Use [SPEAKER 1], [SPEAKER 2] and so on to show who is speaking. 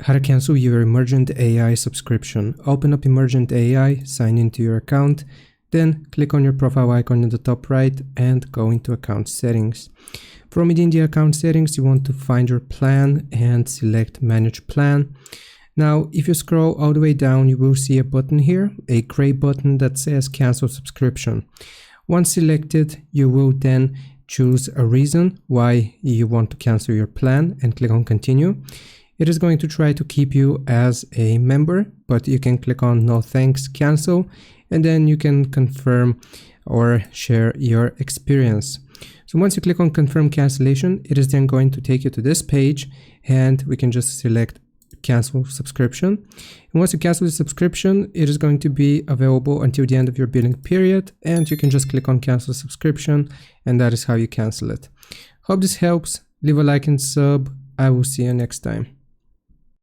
[SPEAKER 1] how to cancel your Emergent AI subscription. Open up Emergent AI, sign into your account, then click on your profile icon in the top right and go into account settings. From within the account settings, you want to find your plan and select manage plan. Now, if you scroll all the way down, you will see a button here, a gray button that says cancel subscription. Once selected, you will then choose a reason why you want to cancel your plan and click on continue. It is going to try to keep you as a member, but you can click on no thanks, cancel, and then you can confirm or share your experience. So once you click on confirm cancellation, it is then going to take you to this page and we can just select cancel subscription. And once you cancel the subscription, it is going to be available until the end of your billing period, and you can just click on cancel subscription, and that is how you cancel it. Hope this helps. Leave a like and sub. I will see you next time.